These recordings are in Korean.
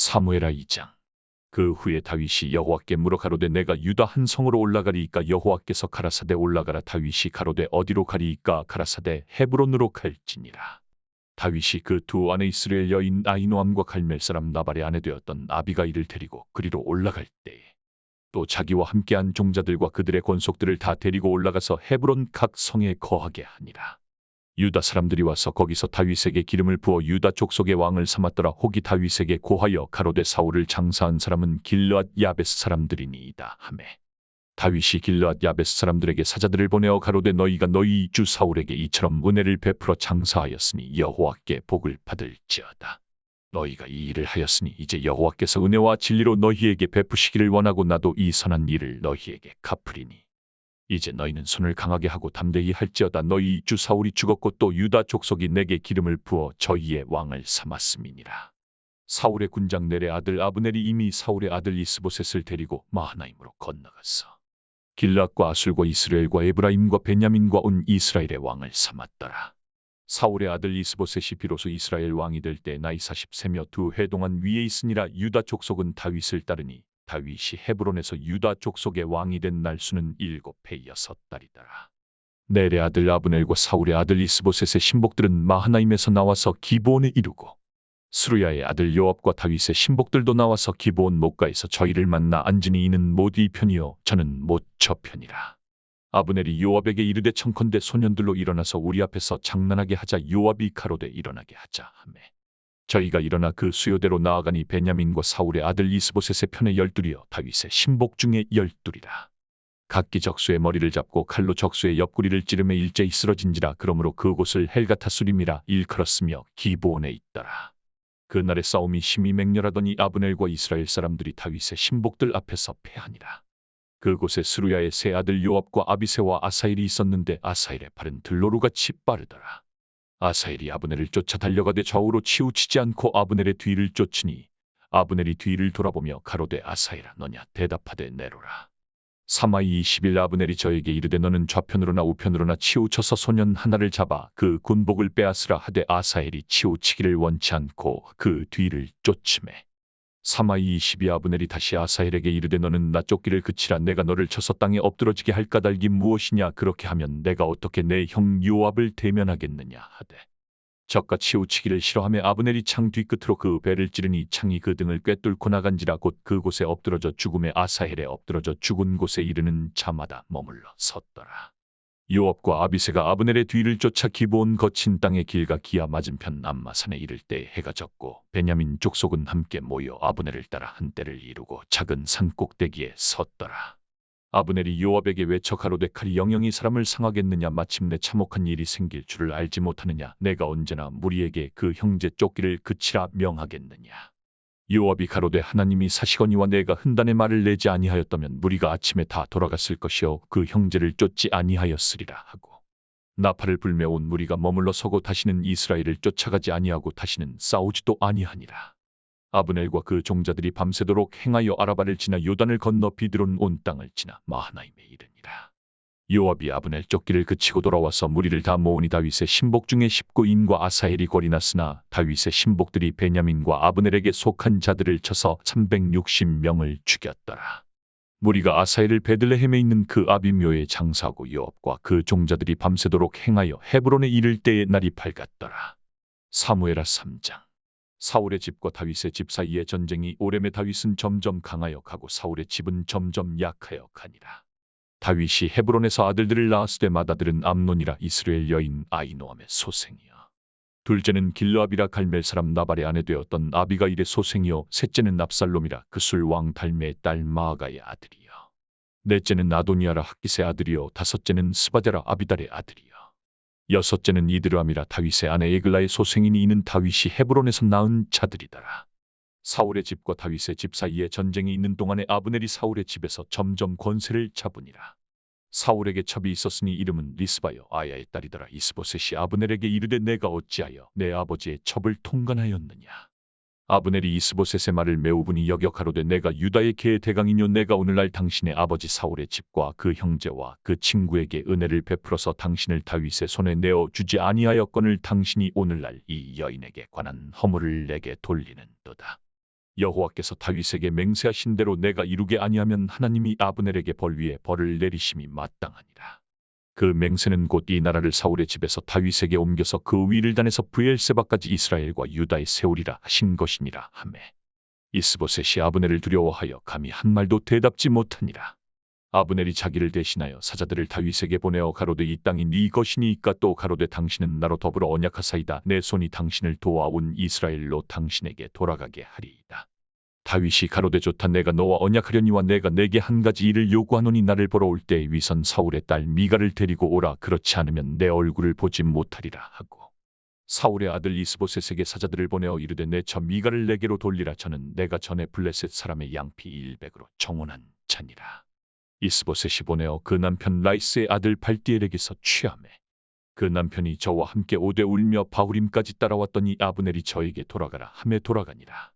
사무엘하 2장. 그 후에 다윗이 여호와께 물어 가로되 내가 유다 한 성으로 올라가리이까 여호와께서 가라사대 올라가라. 다윗이 가로되 어디로 가리이까. 가라사대 헤브론으로 갈지니라. 다윗이 그 두 아내 이스라엘 여인 아히노암과 갈멜 사람 나발의 아내 되었던 아비가일을 데리고 그리로 올라갈 때에 또 자기와 함께한 종자들과 그들의 권속들을 다 데리고 올라가서 헤브론 각 성에 거하게 하니라. 유다 사람들이 와서 거기서 다윗에게 기름을 부어 유다 족속의 왕을 삼았더라. 혹이 다윗에게 고하여 가로되 사울을 장사한 사람은 길르앗 야베스 사람들이니이다 하매 다윗이 길르앗 야베스 사람들에게 사자들을 보내어 가로되 너희가 너희 주 사울에게 이처럼 은혜를 베풀어 장사하였으니 여호와께 복을 받을지어다. 너희가 이 일을 하였으니 이제 여호와께서 은혜와 진리로 너희에게 베푸시기를 원하고 나도 이 선한 일을 너희에게 갚으리니 이제 너희는 손을 강하게 하고 담대히 할지어다. 너희 주 사울이 죽었고 또 유다 족속이 내게 기름을 부어 저희의 왕을 삼았음이니라. 사울의 군장 넬의 아들 아브넬이 이미 사울의 아들 이스보셋을 데리고 마하나임으로 건너갔어. 길앗과 아술과 이스라엘과 에브라임과 베냐민과 온 이스라엘의 왕을 삼았더라. 사울의 아들 이스보셋이 비로소 이스라엘 왕이 될 때 나이 40세며 2해 동안 위에 있으니라. 유다 족속은 다윗을 따르니 다윗이 헤브론에서 유다 족속의 왕이 된 날수는 7해 6달이더라. 넬의 아들 아브넬과 사울의 아들 이스보셋의 신복들은 마하나임에서 나와서 기브온에 이르고 스루야의 아들 요압과 다윗의 신복들도 나와서 기브온 목가에서 저희를 만나 앉으니 이는 못 이 편이요 저는 못 저 편이라. 아브넬이 요압에게 이르되 청컨대 소년들로 일어나서 우리 앞에서 장난하게 하자. 요압이 가로되 일어나게 하자 하매 저희가 일어나 그 수요대로 나아가니 베냐민과 사울의 아들 이스보셋의 편에 12이요 다윗의 신복 중에 12이라. 각기 적수의 머리를 잡고 칼로 적수의 옆구리를 찌르매 일제히 쓰러진지라. 그러므로 그곳을 헬가타수림이라 일컬었으며 기브온에 있더라. 그날의 싸움이 심히 맹렬하더니 아브넬과 이스라엘 사람들이 다윗의 신복들 앞에서 패하니라. 그곳에 스루야의 세 아들 요압과 아비새와 아사일이 있었는데 아사일의 팔은 들노루같이 빠르더라. 아사일이 아브넬을 쫓아 달려가되 좌우로 치우치지 않고 아브넬의 뒤를 쫓으니 아브넬이 뒤를 돌아보며 가로되 아사일아 너냐 대답하되 내로라. 사마이 20일 아브넬이 저에게 이르되 너는 좌편으로나 우편으로나 치우쳐서 소년 하나를 잡아 그 군복을 빼앗으라 하되 아사일이 치우치기를 원치 않고 그 뒤를 쫓으매 사마이 22 아브넬이 다시 아사엘에게 이르되 너는 나 쫓기를 그치라. 내가 너를 쳐서 땅에 엎드러지게 할 까닭이 무엇이냐. 그렇게 하면 내가 어떻게 내 형 요압을 대면하겠느냐 하되 적과 치우치기를 싫어하며 아브넬이 창 뒤끝으로 그 배를 찌르니 창이 그 등을 꿰뚫고 나간지라. 곧 그곳에 엎드러져 죽음에 아사헬에 엎드러져 죽은 곳에 이르는 자마다 머물러 섰더라. 요압과 아비새가 아브넬의 뒤를 쫓아 기브온 거친 땅의 길과 기아 맞은편 암마산에 이를 때 해가 졌고 베냐민 족속은 함께 모여 아브넬을 따라 한때를 이루고 작은 산 꼭대기에 섰더라. 아브넬이 요압에게 외쳐 가로되 칼이 영영이 사람을 상하겠느냐. 마침내 참혹한 일이 생길 줄을 알지 못하느냐. 내가 언제나 무리에게 그 형제 쫓기를 그치라 명하겠느냐. 요압이 가로되 하나님이 사시거니와 내가 흔단의 말을 내지 아니하였다면 무리가 아침에 다 돌아갔을 것이요 그 형제를 쫓지 아니하였으리라 하고 나팔을 불며 온 무리가 머물러 서고 다시는 이스라엘을 쫓아가지 아니하고 다시는 싸우지도 아니하니라. 아브넬과 그 종자들이 밤새도록 행하여 아라바를 지나 요단을 건너 비드론 온 땅을 지나 마하나임에 이르니라. 요압이 아브넬 쫓기를 그치고 돌아와서 무리를 다 모으니 다윗의 신복 중에 19인과 아사헬이 골이 났으나 다윗의 신복들이 베냐민과 아브넬에게 속한 자들을 쳐서 360명을 죽였더라. 무리가 아사헬을 베들레헴에 있는 그 아비묘에 장사하고 요압과 그 종자들이 밤새도록 행하여 헤브론에 이를 때에 날이 밝았더라. 사무엘하 3장. 사울의 집과 다윗의 집 사이의 전쟁이 오래매 다윗은 점점 강하여 가고 사울의 집은 점점 약하여 가니라. 다윗이 헤브론에서 아들들을 낳았으되 맏아들은 암논이라 이스라엘 여인 아히노암의 소생이요 둘째는 길르압이라 갈멜 사람 나발의 아내 되었던 아비가일의 소생이요 셋째는 압살롬이라 그술 왕 달메의 딸 마아가의 아들이요 넷째는 아도니아라 학깃의 아들이요 다섯째는 스바데라 아비달의 아들이요 여섯째는 이드르암이라 다윗의 아내 에글라의 소생이니 이는 다윗이 헤브론에서 낳은 자들이더라. 사울의 집과 다윗의 집 사이에 전쟁이 있는 동안에 아브넬이 사울의 집에서 점점 권세를 잡으니라. 사울에게 첩이 있었으니 이름은 리스바요 아야의 딸이더라. 이스보셋이 아브넬에게 이르되 내가 어찌하여 내 아버지의 첩을 통간하였느냐. 아브넬이 이스보셋의 말을 매우 분이 여겨 가로되 내가 유다의 계의 대강이뇨 내가 오늘날 당신의 아버지 사울의 집과 그 형제와 그 친구에게 은혜를 베풀어서 당신을 다윗의 손에 내어 주지 아니하였거늘 당신이 오늘날 이 여인에게 관한 허물을 내게 돌리는도다. 여호와께서 다윗에게 맹세하신 대로 내가 이루게 아니하면 하나님이 아브넬에게 벌 위에 벌을 내리심이 마땅하니라. 그 맹세는 곧 이 나라를 사울의 집에서 다윗에게 옮겨서 그 위를 단에서 브엘세바까지 이스라엘과 유다에 세우리라 하신 것이니라 하매 이스보셋이 아브넬을 두려워하여 감히 한 말도 대답지 못하니라. 아브넬이 자기를 대신하여 사자들을 다윗에게 보내어 가로되 이 땅이 네 것이니이까 또 가로되 당신은 나로 더불어 언약하사이다. 내 손이 당신을 도와온 이스라엘로 당신에게 돌아가게 하리이다. 다윗이 가로되 좋다. 내가 너와 언약하려니와 내가 내게 한 가지 일을 요구하노니 나를 보러 올 때에 위선 사울의 딸 미가를 데리고 오라. 그렇지 않으면 내 얼굴을 보지 못하리라 하고 사울의 아들 이스보셋에게 사자들을 보내어 이르되 내 저 미가를 내게로 돌리라. 저는 내가 전에 블레셋 사람의 양피 100으로 정혼한 자니라. 이스보셋이 보내어 그 남편 라이스의 아들 발디엘에게서 취하매 그 남편이 저와 함께 오되 울며 바후림까지 따라왔더니 아브넬이 저에게 돌아가라 하매 돌아가니라.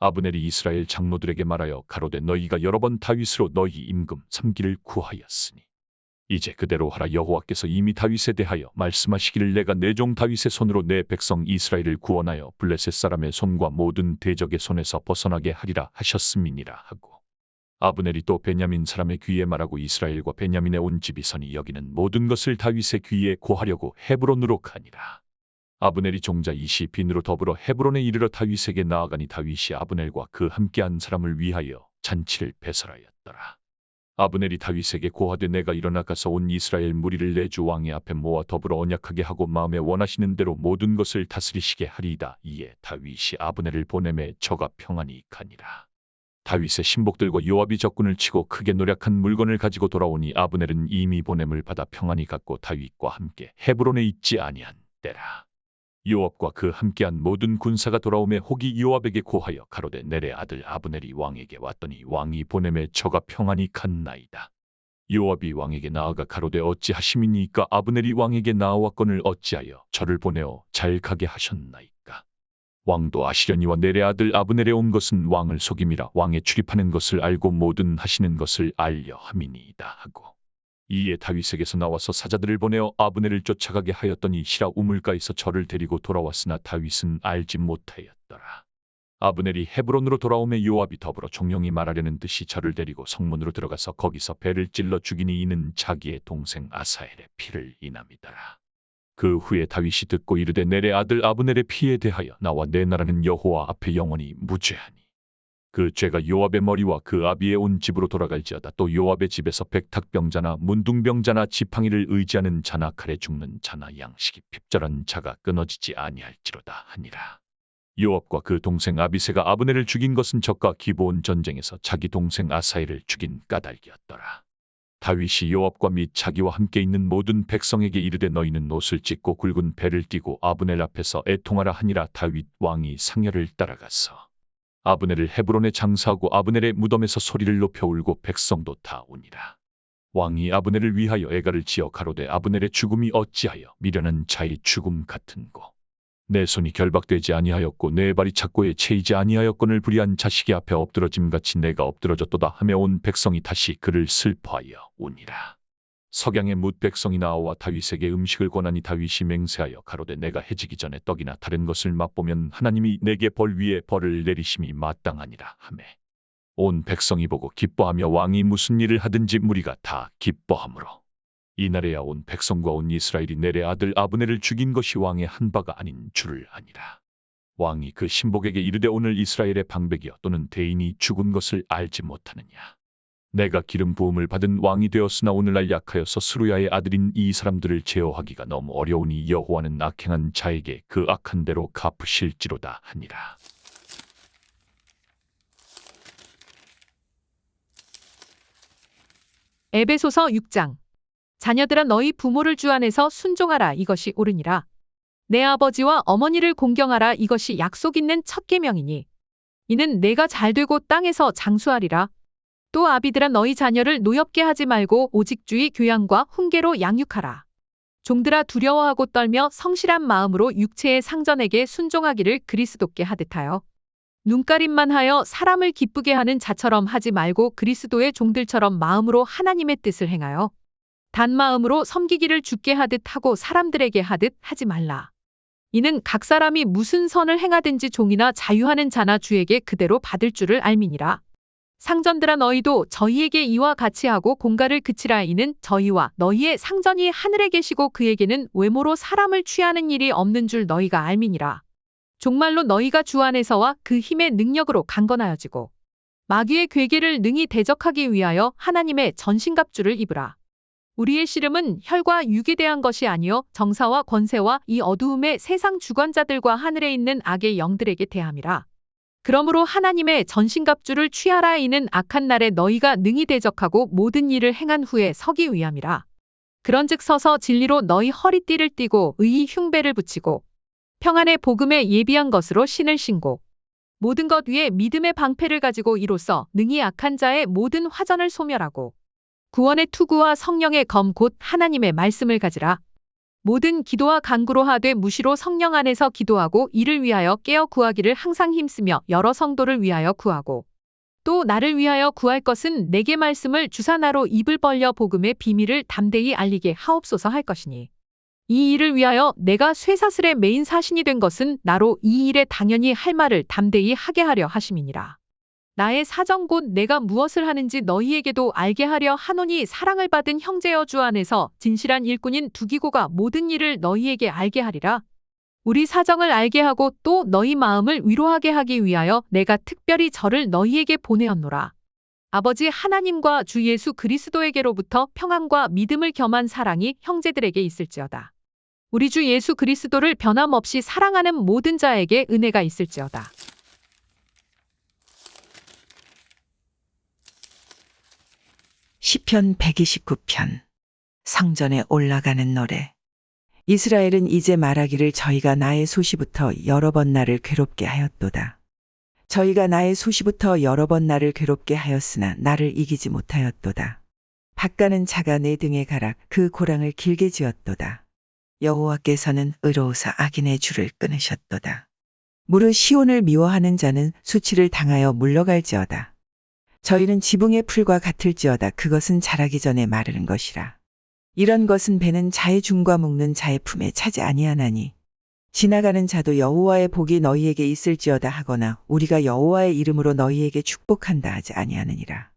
아브넬이 이스라엘 장로들에게 말하여 가로되 너희가 여러 번 다윗으로 너희 임금 3기를 구하였으니 이제 그대로 하라. 여호와께서 이미 다윗에 대하여 말씀하시기를 내가 내 종 다윗의 손으로 내 백성 이스라엘을 구원하여 블레셋 사람의 손과 모든 대적의 손에서 벗어나게 하리라 하셨음이니라 하고 아브넬이 또 베냐민 사람의 귀에 말하고 이스라엘과 베냐민의 온 집이 선이 여기는 모든 것을 다윗의 귀에 고하려고 헤브론으로 가니라. 아브넬이 종자 이시빈으로 더불어 헤브론에 이르러 다윗에게 나아가니 다윗이 아브넬과 그 함께한 사람을 위하여 잔치를 배설하였더라. 아브넬이 다윗에게 고하되 내가 일어나 가서 온 이스라엘 무리를 내 주 왕의 앞에 모아 더불어 언약하게 하고 마음에 원하시는 대로 모든 것을 다스리시게 하리이다. 이에 다윗이 아브넬을 보내매 저가 평안히 가니라. 다윗의 신복들과 요압이 적군을 치고 크게 노력한 물건을 가지고 돌아오니 아브넬은 이미 보냄을 받아 평안히 갔고 다윗과 함께 헤브론에 있지 아니한 때라. 요압과 그 함께한 모든 군사가 돌아오매 혹이 요압에게 고하여 가로되 넬의 아들 아브넬이 왕에게 왔더니 왕이 보냄에 저가 평안히 갔나이다. 요압이 왕에게 나아가 가로되 어찌하심이니까 아브넬이 왕에게 나아왔거늘 어찌하여 저를 보내어 잘 가게 하셨나이까. 왕도 아시려니와 넬의 아들 아브넬에 온 것은 왕을 속임이라. 왕의 출입하는 것을 알고 모든 하시는 것을 알려 함이니이다 하고 이에 다윗에게서 나와서 사자들을 보내어 아브넬을 쫓아가게 하였더니 시라 우물가에서 저를 데리고 돌아왔으나 다윗은 알지 못하였더라. 아브넬이 헤브론으로 돌아오매 요압이 더불어 종용이 말하려는 듯이 저를 데리고 성문으로 들어가서 거기서 배를 찔러 죽이니 이는 자기의 동생 아사엘의 피를 인함이더라. 그 후에 다윗이 듣고 이르되 넬의 아들 아브넬의 피에 대하여 나와 내 나라는 여호와 앞에 영원히 무죄하니 그 죄가 요압의 머리와 그 아비의 온 집으로 돌아갈지어다. 또 요압의 집에서 백탁병자나 문둥병자나 지팡이를 의지하는 자나 칼에 죽는 자나 양식이 핍절한 자가 끊어지지 아니할지로다 하니라. 요압과 그 동생 아비새가 아브넬을 죽인 것은 적과 기브온 전쟁에서 자기 동생 아사엘을 죽인 까닭이었더라. 다윗이 요압과 및 자기와 함께 있는 모든 백성에게 이르되 너희는 옷을 찢고 굵은 배를 띠고 아브넬 앞에서 애통하라 하니라. 다윗 왕이 상여를 따라가서 아브넬을 헤브론에 장사하고 아브넬의 무덤에서 소리를 높여 울고 백성도 다 우니라. 왕이 아브넬을 위하여 애가를 지어 가로되 아브넬의 죽음이 어찌하여 미련한 자의 죽음 같은고 내 손이 결박되지 아니하였고 내 발이 착고에 채이지 아니하였거늘 불의한 자식이 앞에 엎드러짐같이 내가 엎드러졌도다 하며 온 백성이 다시 그를 슬퍼하여 우니라. 석양의 뭇 백성이 나와 다윗에게 음식을 권하니 다윗이 맹세하여 가로되 내가 해지기 전에 떡이나 다른 것을 맛보면 하나님이 내게 벌 위에 벌을 내리심이 마땅하니라 하매 온 백성이 보고 기뻐하며 왕이 무슨 일을 하든지 무리가 다 기뻐하므로 이날에야 온 백성과 온 이스라엘이 넬의 아들 아브넬을 죽인 것이 왕의 한 바가 아닌 줄을 아니라. 왕이 그 신복에게 이르되 오늘 이스라엘의 방백이여 또는 대인이 죽은 것을 알지 못하느냐. 내가 기름 부음을 받은 왕이 되었으나 오늘날 약하여서 스루야의 아들인 이 사람들을 제어하기가 너무 어려우니 여호와는 악행한 자에게 그 악한 대로 갚으실지로다 하니라. 에베소서 6장. 자녀들아 너희 부모를 주 안에서 순종하라. 이것이 옳으니라. 내 아버지와 어머니를 공경하라. 이것이 약속 있는 첫 계명이니 이는 내가 잘되고 땅에서 장수하리라. 또 아비들아 너희 자녀를 노엽게 하지 말고 오직 주의 교양과 훈계로 양육하라. 종들아 두려워하고 떨며 성실한 마음으로 육체의 상전에게 순종하기를 그리스도께 하듯하여 눈가림만 하여 사람을 기쁘게 하는 자처럼 하지 말고 그리스도의 종들처럼 마음으로 하나님의 뜻을 행하여 단 마음으로 섬기기를 주께 하듯 하고 사람들에게 하듯 하지 말라. 이는 각 사람이 무슨 선을 행하든지 종이나 자유하는 자나 주에게 그대로 받을 줄을 알미니라. 상전들아 너희도 저희에게 이와 같이 하고 공갈을 그치라. 이는 저희와 너희의 상전이 하늘에 계시고 그에게는 외모로 사람을 취하는 일이 없는 줄 너희가 알미니라. 종말로 너희가 주 안에서와 그 힘의 능력으로 강건하여지고 마귀의 괴계를 능히 대적하기 위하여 하나님의 전신갑주를 입으라. 우리의 씨름은 혈과 육에 대한 것이 아니요 정사와 권세와 이 어두움의 세상 주관자들과 하늘에 있는 악의 영들에게 대함이라. 그러므로 하나님의 전신갑주를 취하라. 이는 악한 날에 너희가 능히 대적하고 모든 일을 행한 후에 서기 위함이라. 그런즉 서서 진리로 너희 허리띠를 띠고 의의 흉배를 붙이고 평안의 복음에 예비한 것으로 신을 신고 모든 것 위에 믿음의 방패를 가지고 이로써 능히 악한 자의 모든 화전을 소멸하고 구원의 투구와 성령의 검 곧 하나님의 말씀을 가지라. 모든 기도와 간구로 하되 무시로 성령 안에서 기도하고 이를 위하여 깨어 구하기를 항상 힘쓰며 여러 성도를 위하여 구하고 또 나를 위하여 구할 것은 내게 말씀을 주사 나로 입을 벌려 복음의 비밀을 담대히 알리게 하옵소서 할 것이니 이 일을 위하여 내가 쇠사슬의 메인 사신이 된 것은 나로 이 일에 당연히 할 말을 담대히 하게 하려 하심이니라. 나의 사정 곧 내가 무엇을 하는지 너희에게도 알게 하려 하노니 사랑을 받은 형제여 주 안에서 진실한 일꾼인 두기고가 모든 일을 너희에게 알게 하리라. 우리 사정을 알게 하고 또 너희 마음을 위로하게 하기 위하여 내가 특별히 저를 너희에게 보내었노라. 아버지 하나님과 주 예수 그리스도에게로부터 평안과 믿음을 겸한 사랑이 형제들에게 있을지어다. 우리 주 예수 그리스도를 변함없이 사랑하는 모든 자에게 은혜가 있을지어다. 시편 129편 성전에 올라가는 노래. 이스라엘은 이제 말하기를 저희가 나의 소시부터 여러 번 나를 괴롭게 하였도다. 저희가 나의 소시부터 여러 번 나를 괴롭게 하였으나 나를 이기지 못하였도다. 밭가는 자가 내 등에 가라 그 고랑을 길게 지었도다. 여호와께서는 의로우사 악인의 줄을 끊으셨도다. 무릇 시온을 미워하는 자는 수치를 당하여 물러갈지어다. 저희는 지붕의 풀과 같을지어다. 그것은 자라기 전에 마르는 것이라. 이런 것은 배는 자의 중과 묶는 자의 품에 차지 아니하나니 지나가는 자도 여호와의 복이 너희에게 있을지어다 하거나 우리가 여호와의 이름으로 너희에게 축복한다 하지 아니하느니라.